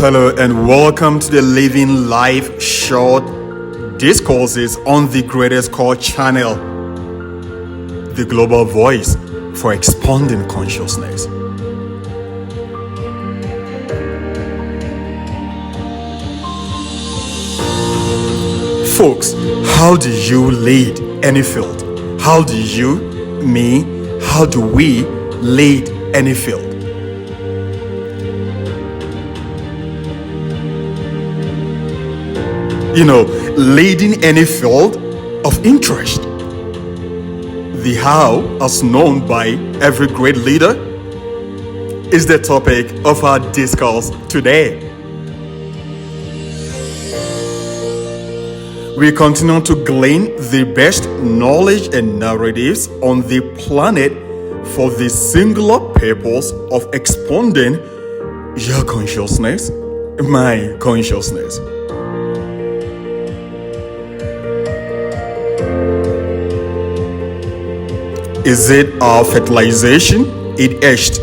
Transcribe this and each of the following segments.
Hello and welcome to the Living Life Short Discourses on the Greatest Call channel, the global voice for expanding consciousness. Folks, how do you lead any field? How do you, me, how do we lead any field? Leading any field of interest. The how, as known by every great leader, is the topic of our discourse today. We continue to glean the best knowledge and narratives on the planet for the singular purpose of expanding your consciousness, my consciousness. Is it our fertilization? It etched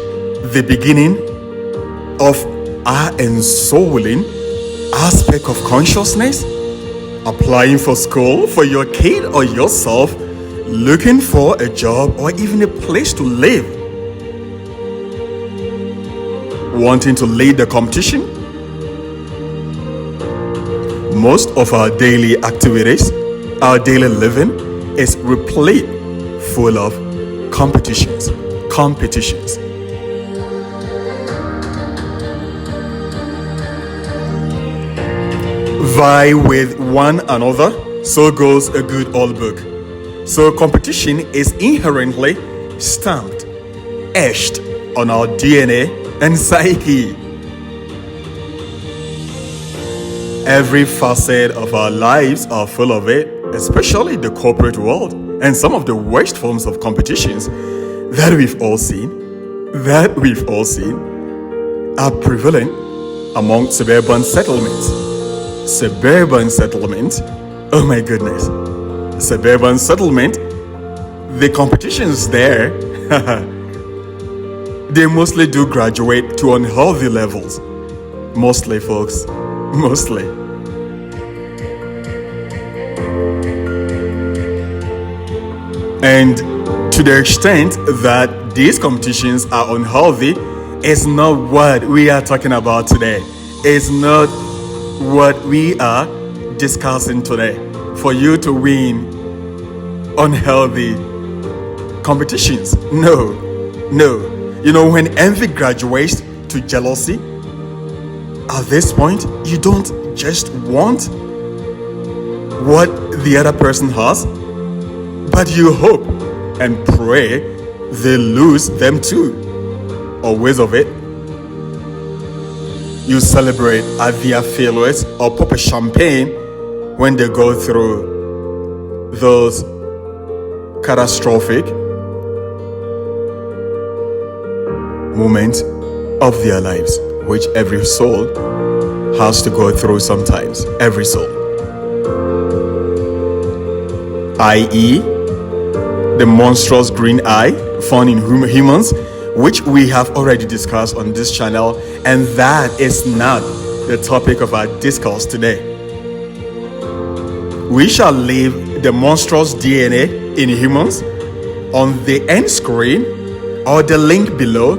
the beginning of our ensouling aspect of consciousness? Applying for school for your kid or yourself, looking for a job or even a place to live? Wanting to lead the competition? Most of our daily activities, our daily living is replete full of competitions. Vie with one another, so goes a good old book. So competition is inherently stamped, etched on our DNA and psyche. Every facet of our lives are full of it, especially the corporate world. And some of the worst forms of competitions that we've all seen are prevalent among suburban settlements. Oh my goodness. Suburban settlement, the competitions there, they mostly do graduate to unhealthy levels. Mostly, folks. Mostly. And to the extent that these competitions are unhealthy, is not what we are talking about today. It's not what we are discussing today. For you to win unhealthy competitions. No. When envy graduates to jealousy, at this point, you don't just want what the other person has, but you hope and pray they lose them too. Always of it. You celebrate at their failures or pop a champagne when they go through those catastrophic moments of their lives, which every soul has to go through sometimes. Every soul. I.e., the monstrous green eye found in humans, which we have already discussed on this channel, and that is not the topic of our discourse today. We shall leave the monstrous DNA in humans on the end screen or the link below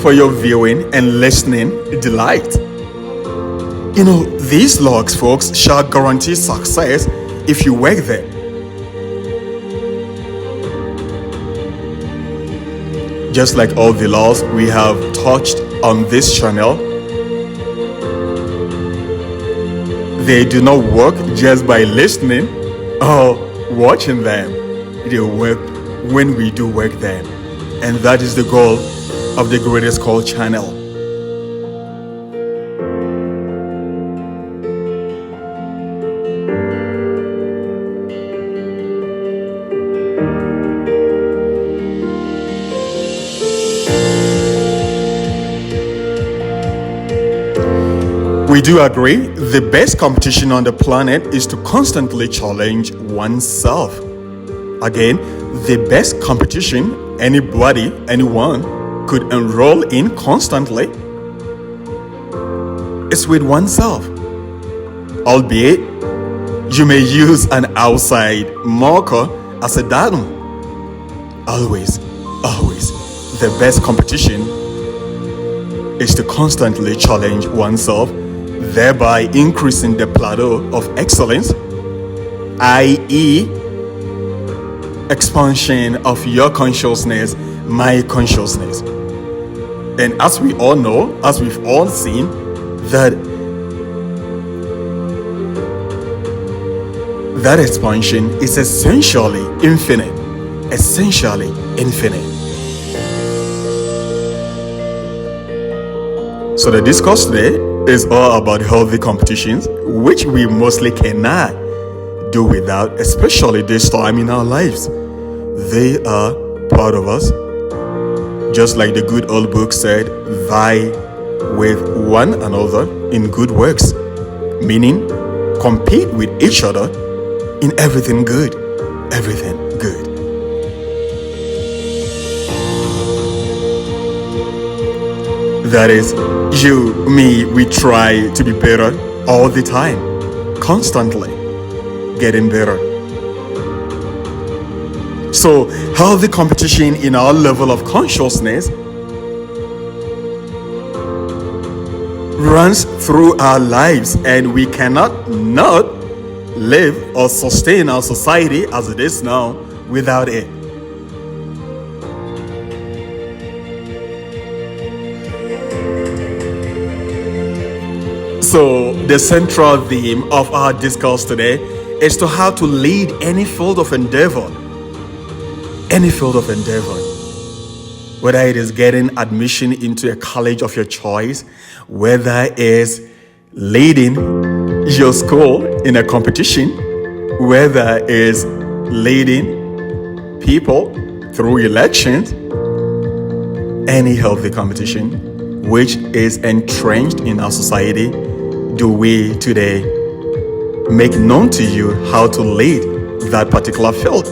for your viewing and listening delight. These logs, folks, shall guarantee success if you work there. Just like all the laws we have touched on this channel, they do not work just by listening or watching them. They work when we do work them. And that is the goal of the Greatest Call channel. We do agree the best competition on the planet is to constantly challenge oneself. Again, the best competition anyone could enroll in constantly is with oneself. Albeit, you may use an outside marker as a datum. Always, the best competition is to constantly challenge oneself, thereby increasing the plateau of excellence, i.e., expansion of your consciousness, my consciousness. And as we all know, as we've all seen, that expansion is essentially infinite. Essentially infinite. So the discourse today is all about healthy competitions, which we mostly cannot do without, especially this time in our lives. They are part of us. Just like the good old book said, vie with one another in good works, meaning compete with each other in everything good. Everything good. That is, you, me, we try to be better all the time, constantly getting better. So, healthy competition in our level of consciousness runs through our lives, and we cannot not live or sustain our society as it is now without it. So, the central theme of our discourse today is to how to lead any field of endeavor. Any field of endeavor. Whether it is getting admission into a college of your choice, whether it is leading your school in a competition, whether it is leading people through elections, any healthy competition which is entrenched in our society, do we today make known to you how to lead that particular field.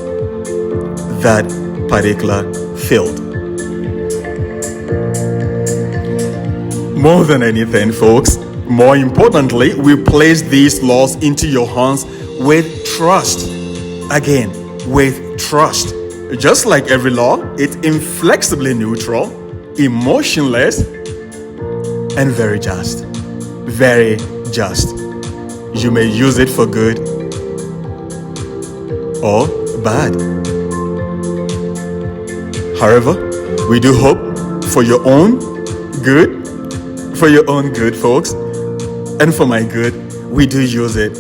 That particular field. More than anything, folks, more importantly, we place these laws into your hands with trust. Again, with trust. Just like every law, it's inflexibly neutral, emotionless, and very just. Very just. You may use it for good or bad. However, we do hope for your own good, folks, and for my good, we do use it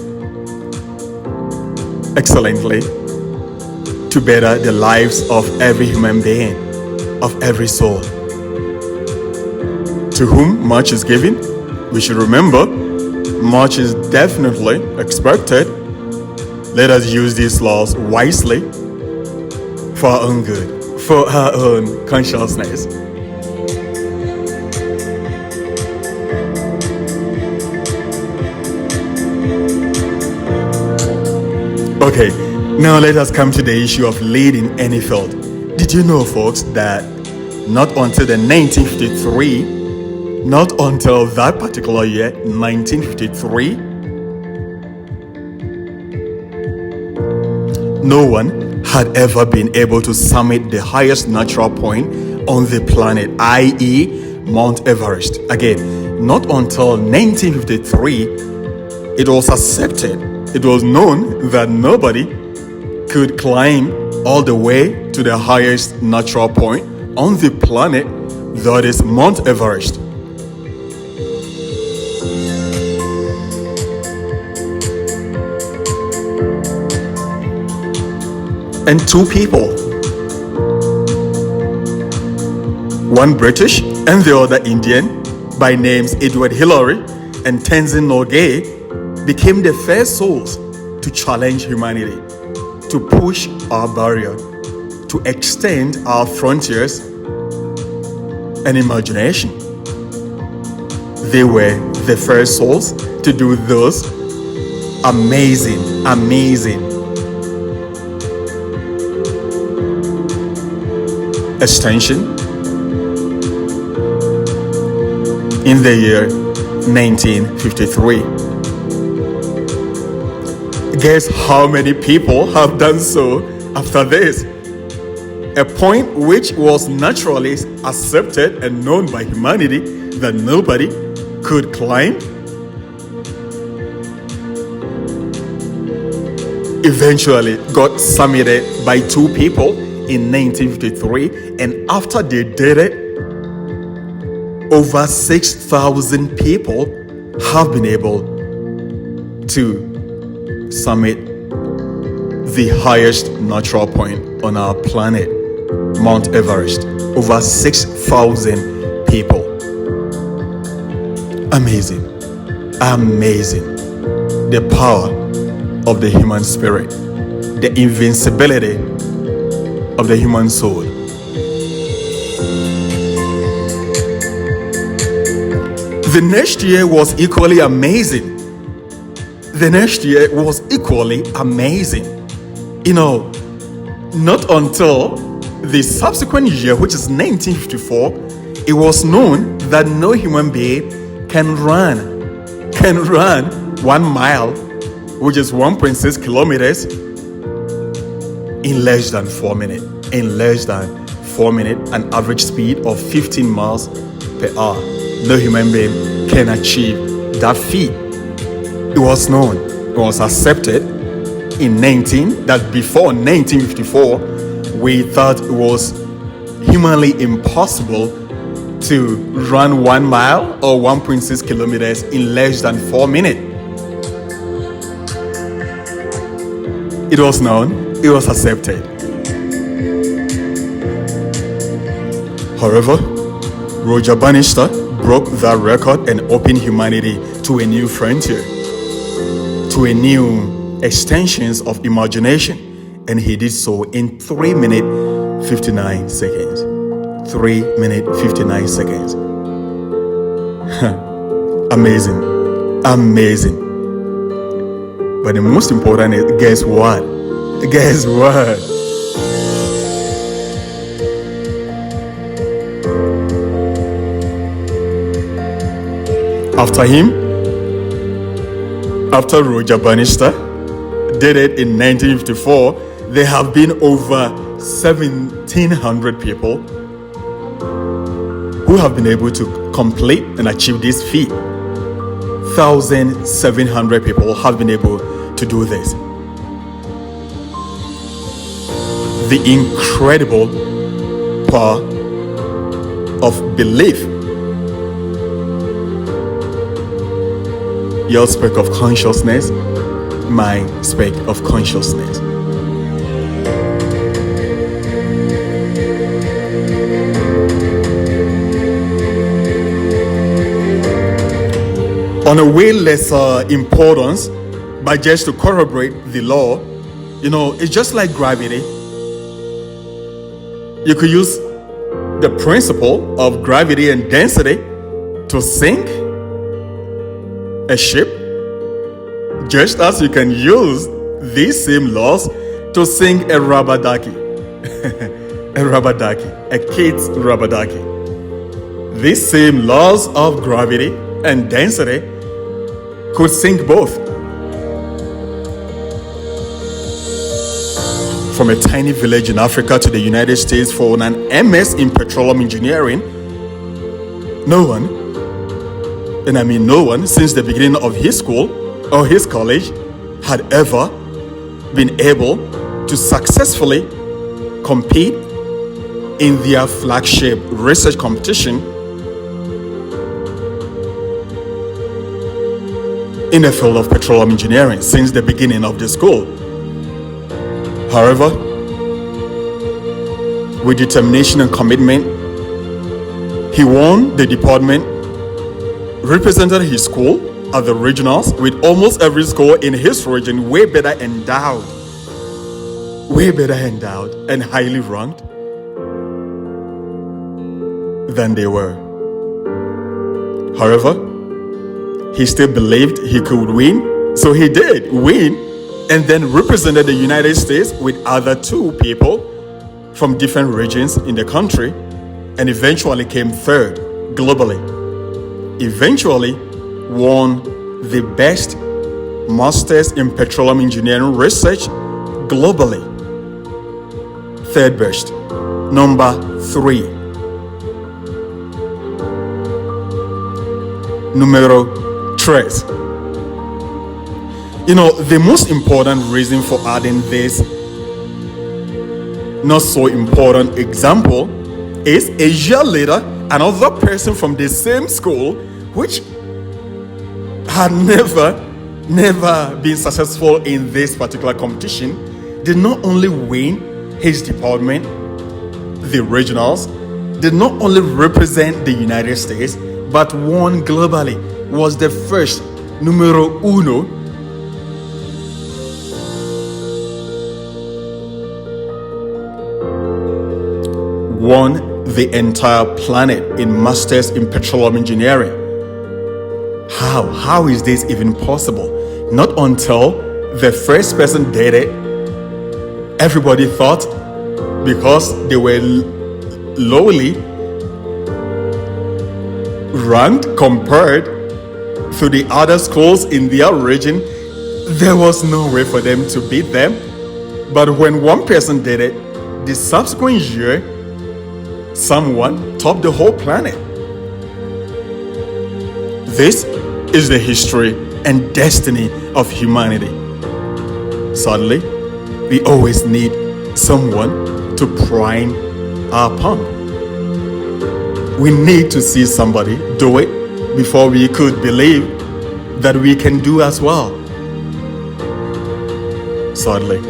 excellently to better the lives of every human being, of every soul. To whom much is given, we should remember, much is definitely expected. Let us use these laws wisely for our own good, for our own consciousness. Okay, now let us come to the issue of leading any field. Did you know, folks, that not until the 1953, not until that particular year, 1953, no one had ever been able to summit the highest natural point on the planet, i.e. Mount Everest. Again, not until 1953, it was accepted, it was known that nobody could climb all the way to the highest natural point on the planet, that is Mount Everest. And two people, one British and the other Indian, by names Edward Hillary and Tenzin Norgay, became the first souls to challenge humanity, to push our barrier, to extend our frontiers and imagination. They were the first souls to do those amazing extension in the year 1953. Guess how many people have done so after this? A point which was naturally accepted and known by humanity that nobody could climb, eventually got summited by two people in 1953, and after they did it, over 6,000 people have been able to summit the highest natural point on our planet, Mount Everest. Over 6,000 people. Amazing. Amazing. The power of the human spirit, the invincibility of the human soul. The next year was equally amazing. The next year was equally amazing. You know, not until the subsequent year, which is 1954, it was known that no human being can run 1 mile, which is 1.6 kilometers, in less than 4 minutes. In less than 4 minutes, an average speed of 15 miles per hour. No human being can achieve that feat. It was known, it was accepted that before 1954, we thought it was humanly impossible to run 1 mile or 1.6 kilometers in less than 4 minutes. It was known, it was accepted. However, Roger Bannister broke that record and opened humanity to a new frontier, to a new extensions of imagination, and he did so in 3 minutes 59 seconds. 3 minutes 59 seconds. Amazing. Amazing. But the most important is, guess what? Guess what? After him, after Roger Bannister did it in 1954, there have been over 1,700 people who have been able to complete and achieve this feat. 1,700 people have been able to do this. The incredible power of belief. Your speck of consciousness, my speck of consciousness. On a way lesser importance, but just to corroborate the law, you know, it's just like gravity. You could use the principle of gravity and density to sink a ship, just as you can use these same laws to sink a rubber ducky. A rubber ducky, a kid's rubber ducky. These same laws of gravity and density could sink both. From a tiny village in Africa to the United States for an MS in petroleum engineering, no one since the beginning of his school or his college had ever been able to successfully compete in their flagship research competition in the field of petroleum engineering since the beginning of the school. However, with determination and commitment, he won the department, represented his school at the regionals with almost every school in his region way better endowed and highly ranked than they were. However, he still believed he could win, so he did win, and then represented the United States with other two people from different regions in the country, and eventually came third globally eventually won the best Masters in Petroleum Engineering Research globally. Third best. Number 3. Numero 3. The most important reason for adding this not so important example is a year later, another person from the same school, which had never been successful in this particular competition, did not only win his department, the regionals, did not only represent the United States, but won globally, was the first, numero uno, won the entire planet in Masters in Petroleum Engineering. How is this even possible? Not until the first person did it, everybody thought because they were lowly ranked compared to the other schools in their region, there was no way for them to beat them. But when one person did it, the subsequent year, someone topped the whole planet. This is the history and destiny of humanity. Sadly, we always need someone to prime our pump. We need to see somebody do it before we could believe that we can do as well. Sadly.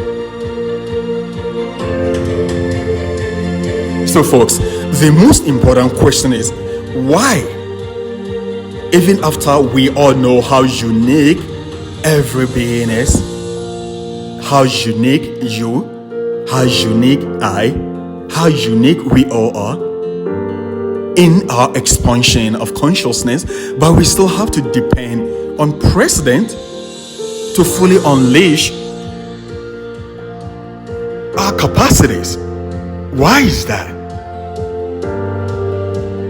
So folks, the most important question is why? Even after we all know how unique every being is, how unique you, how unique I, how unique we all are in our expansion of consciousness, but we still have to depend on precedent to fully unleash our capacities. Why is that?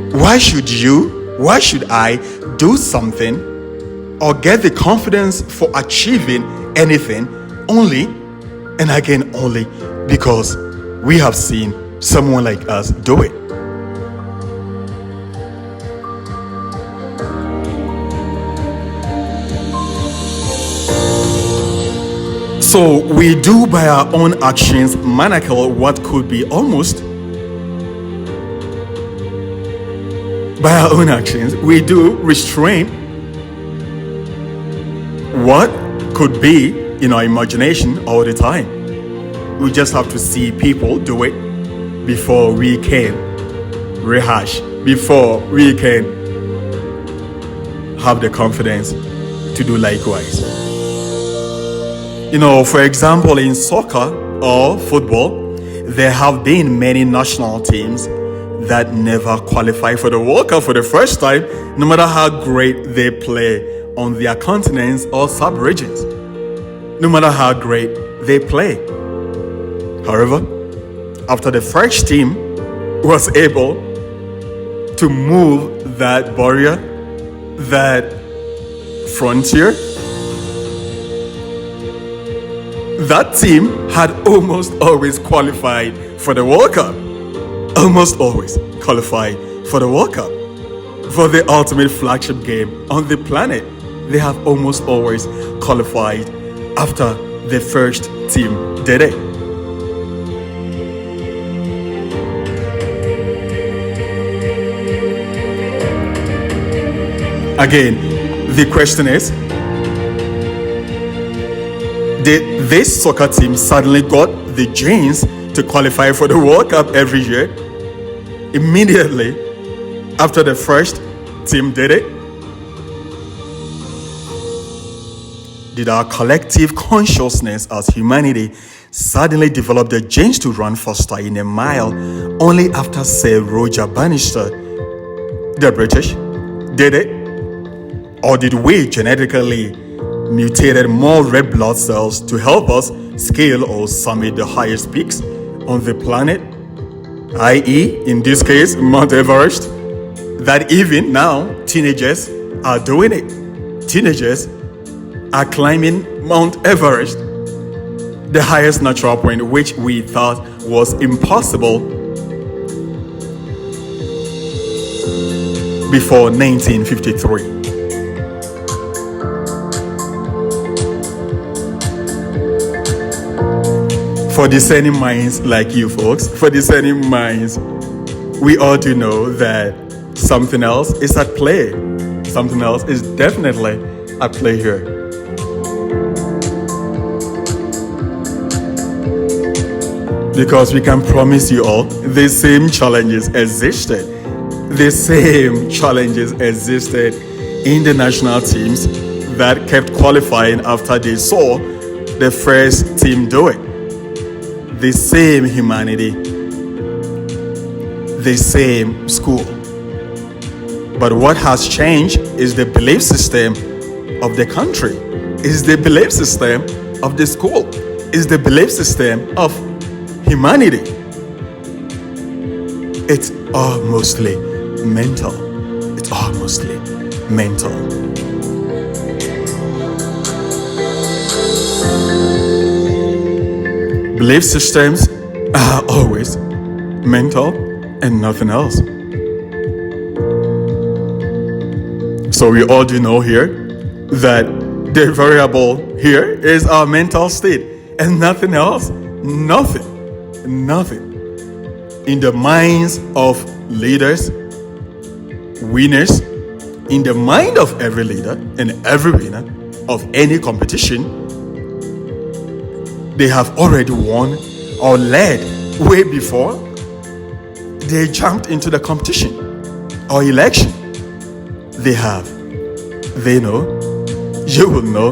Why should I do something or get the confidence for achieving anything only and again only because we have seen someone like us do it? So we do by our own actions manacle what could be almost by our own actions, we do restrain what could be in our imagination all the time. We just have to see people do it before we can rehash, before we can have the confidence to do likewise. For example, in soccer or football, there have been many national teams that never qualify for the World Cup for the first time, no matter how great they play on their continents or sub-regions. No matter how great they play. However, after the first team was able to move that barrier, that frontier, that team had almost always qualified for the World Cup. Almost always qualified for the World Cup. For the ultimate flagship game on the planet, they have almost always qualified after the first team did it. Again, the question is, did this soccer team suddenly got the genes to qualify for the World Cup every year? Immediately after the first team did it? Did our collective consciousness as humanity suddenly develop the genes to run faster in a mile only after Sir Roger Bannister, the British, did it? Or did we genetically mutated more red blood cells to help us scale or summit the highest peaks on the planet, i.e., in this case, Mount Everest? that even now teenagers are doing it. Teenagers are climbing Mount Everest, the highest natural point, which we thought was impossible before 1953. For discerning minds like you folks, for discerning minds, we all do know that something else is at play. Something else is definitely at play here. Because we can promise you all, the same challenges existed. The same challenges existed in the national teams that kept qualifying after they saw the first team do it. The same humanity, the same school. But what has changed is the belief system of the country, is the belief system of the school, is the belief system of humanity. It's all mostly mental. It's all mostly mental. Belief systems are always mental and nothing else. So we all do know here that the variable here is our mental state and nothing else. Nothing. In the minds of leaders, winners, in the mind of every leader and every winner of any competition, they have already won or led way before they jumped into the competition or election. They have. They know. You will know.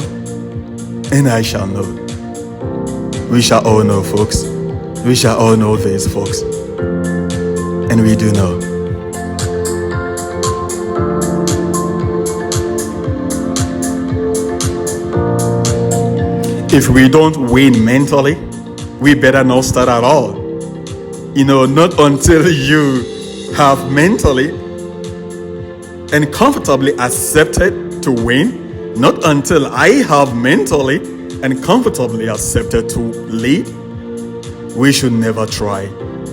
And I shall know. We shall all know, folks. We shall all know this, folks. And we do know. If we don't win mentally, we better not start at all. Not until you have mentally and comfortably accepted to win, not until I have mentally and comfortably accepted to lead, we should never try,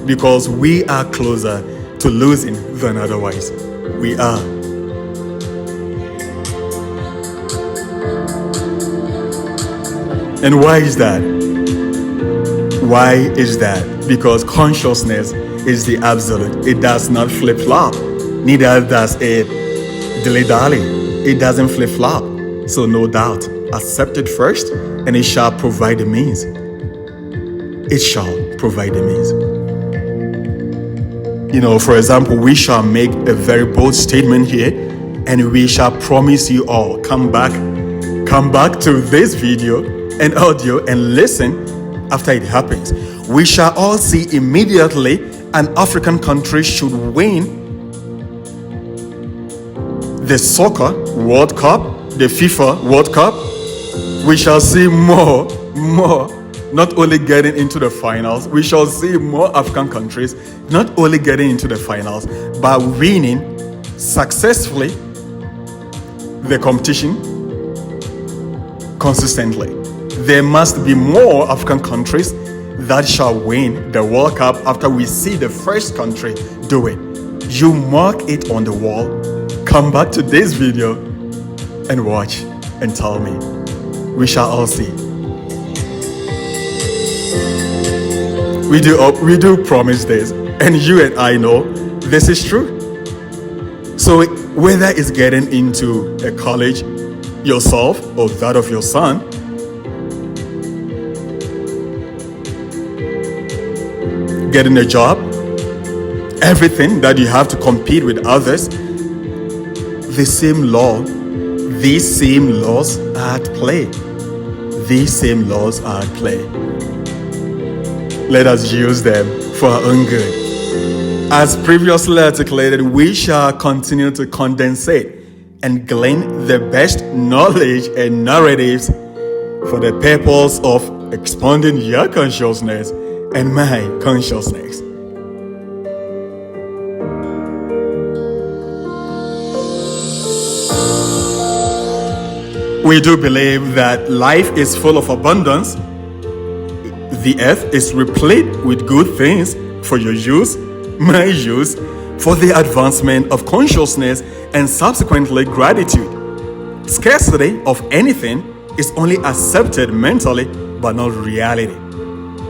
because we are closer to losing than otherwise. We are. And why is that? Why is that? Because consciousness is the absolute. It does not flip-flop. Neither does it dilly-dally. It doesn't flip-flop. So no doubt, accept it first, and it shall provide the means. It shall provide the means. For example, we shall make a very bold statement here, and we shall promise you all, come back to this video and audio and listen after it happens. We shall all see immediately an African country should win the Soccer World Cup, the FIFA World Cup. We shall see more, not only getting into the finals, we shall see more African countries not only getting into the finals, but winning successfully the competition consistently. There must be more African countries that shall win the World Cup after we see the first country do it. You mark it on the wall, come back to this video and watch and tell me. We shall all see. We do promise this, and you and I know this is true. So whether it's getting into a college yourself or that of your son, getting a job, everything that you have to compete with others, these same laws are at play. These same laws are at play. Let us use them for our own good. As previously articulated, we shall continue to condensate and glean the best knowledge and narratives for the purpose of expanding your consciousness and my consciousness. We do believe that life is full of abundance. The earth is replete with good things for your use, my use, for the advancement of consciousness and subsequently gratitude. Scarcity of anything is only accepted mentally, but not reality.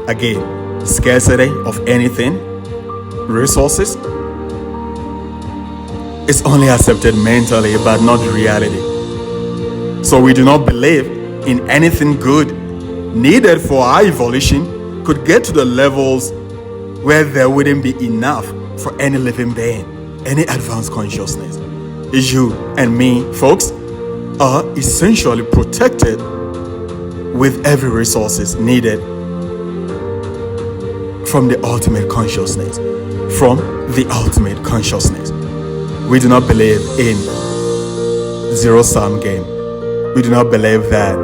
Again, scarcity of anything, resources, is only accepted mentally, but not reality. So we do not believe in anything good needed for our evolution could get to the levels where there wouldn't be enough for any living being, any advanced consciousness. You and me, folks, are essentially protected with every resources needed from the ultimate consciousness. From the ultimate consciousness. We do not believe in zero-sum game. We do not believe that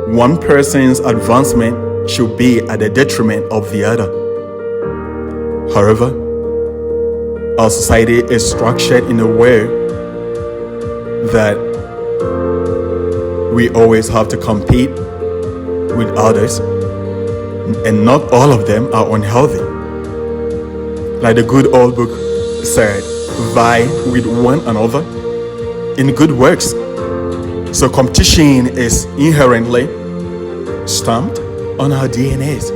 one person's advancement should be at the detriment of the other. However, our society is structured in a way that we always have to compete with others, and not all of them are unhealthy. Like the good old book said, vie with one another in good works. So competition is inherently stamped on our DNAs.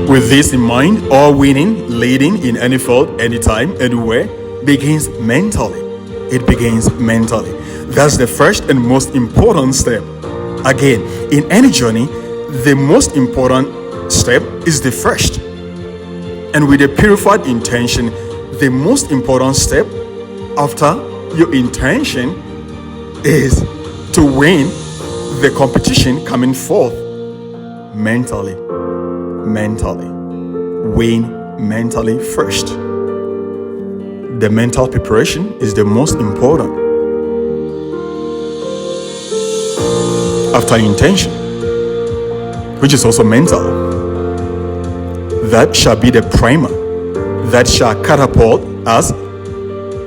With this in mind, all winning, leading in any field, anytime, anywhere, begins mentally. It begins mentally. That's the first and most important step. Again, in any journey, the most important step is the first. And with a purified intention, the most important step after your intention is to win the competition coming forth mentally. Win mentally first. The mental preparation is the most important. After intention, which is also mental, that shall be the primer that shall catapult us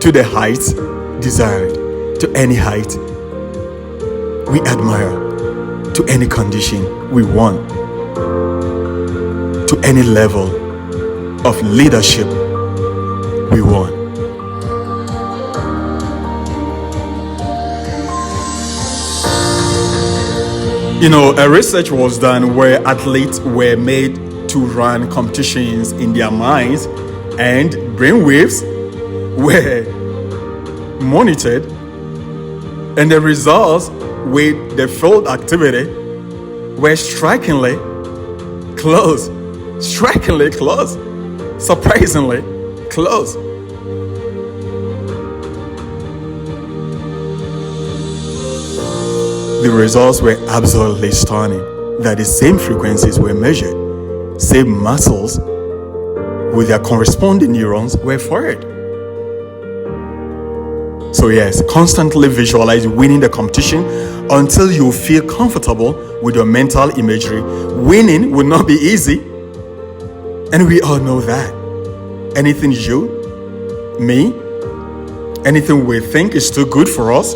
to the heights desired, to any height we admire, to any condition we want, to any level of leadership we want. You know, a research was done where athletes were made to run competitions in their minds, and brainwaves were monitored, and the results with the field activity were strikingly close, surprisingly close. The results were absolutely stunning, that the same frequencies were measured, same muscles with their corresponding neurons were fired. So yes, constantly visualize winning the competition until you feel comfortable with your mental imagery. Winning will not be easy, and we all know that. Anything you, me, anything we think is too good for us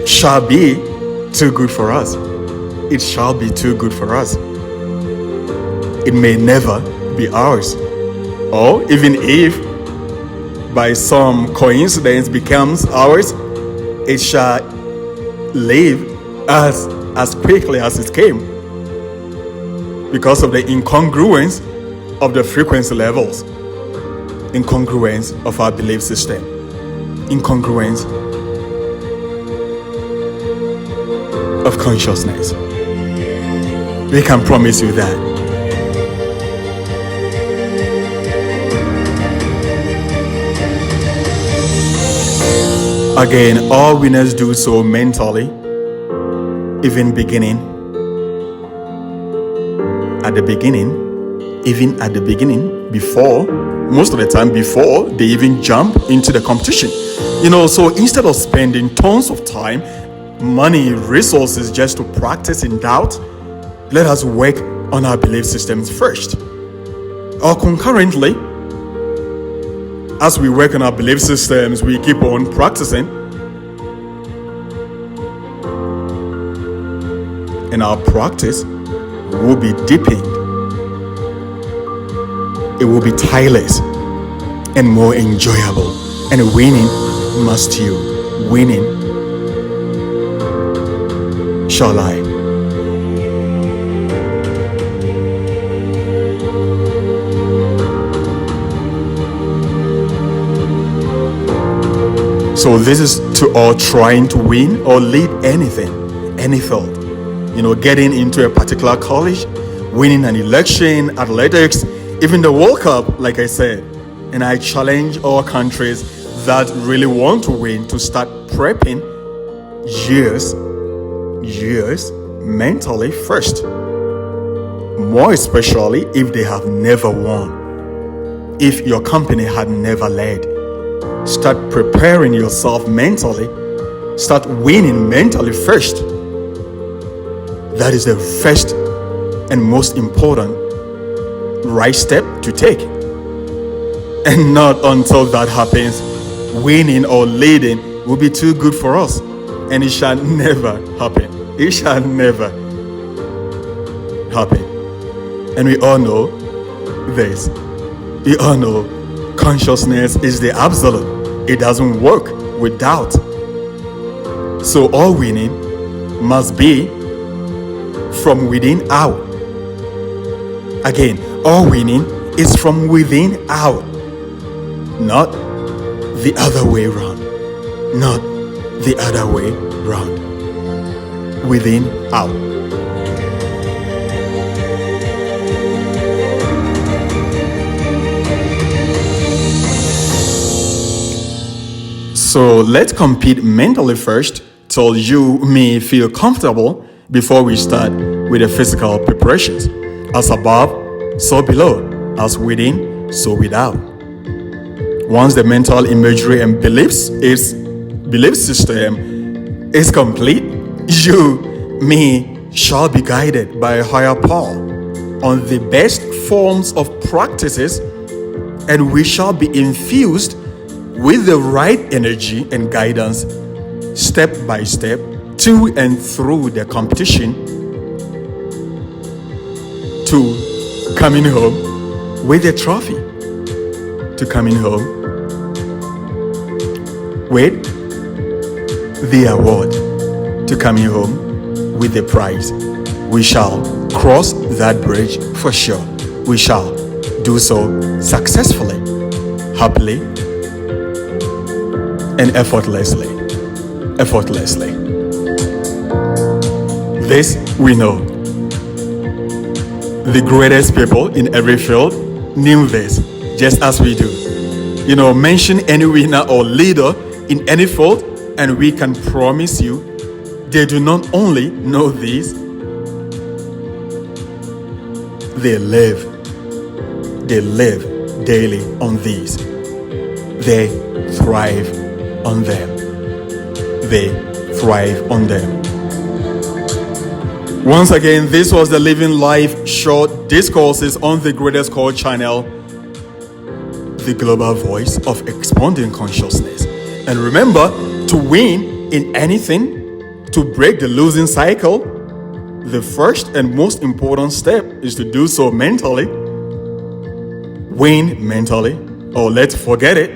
shall be too good for us. It shall be too good for us. It may never be ours. Or even if by some coincidence becomes ours, it shall leave us as quickly as it came, because of the incongruence of the frequency levels, incongruence of our belief system, incongruence of consciousness. We can promise you that. Again, all winners do so mentally, even at the beginning, before, most of the time before they even jump into the competition. You know, so instead of spending tons of time, money, resources just to practice in doubt, let us work on our belief systems first. Or concurrently, as we work on our belief systems, we keep on practicing, and our practice will be deepened. It will be tireless and more enjoyable. And winning must you. Winning shall I. So this is to all trying to win or lead anything, any field. Getting into a particular college, winning an election, athletics, even the World Cup, like I said. And I challenge all countries that really want to win to start prepping years mentally first. More especially if they have never won. If your company had never led. Start preparing yourself mentally. Start winning mentally first. That is the first and most important right step to take. And not until that happens, winning or leading will be too good for us. And it shall never happen. It shall never happen. And we all know this. We all know consciousness is the absolute. It doesn't work without. So all winning must be from within out. Again, all winning is from within out. Not the other way round. Not the other way round. Within out. So let's compete mentally first till you may feel comfortable before we start with the physical preparations. As above, so below. As within, so without. Once the mental imagery and belief system is complete, you, me, shall be guided by a higher power on the best forms of practices, and we shall be infused with the right energy and guidance step by step to and through the competition to coming home with a trophy, to coming home with the award, to coming home with the prize. We shall cross that bridge for sure. We shall do so successfully, happily, and effortlessly. This we know. The greatest people in every field knew this, just as we do. Mention any winner or leader in any field, and we can promise you they do not only know this, they live daily on these. They thrive on them. They thrive on them. Once again, this was the Living Life Short Discourses on the Greatest Call channel, the global voice of expanding consciousness. And remember, to win in anything, to break the losing cycle, the first and most important step is to do so mentally. Win mentally, or let's forget it,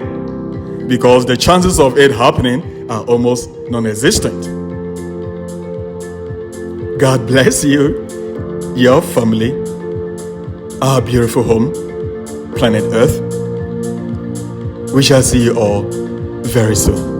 because the chances of it happening are almost non-existent. God bless you, your family, our beautiful home, planet Earth. We shall see you all very soon.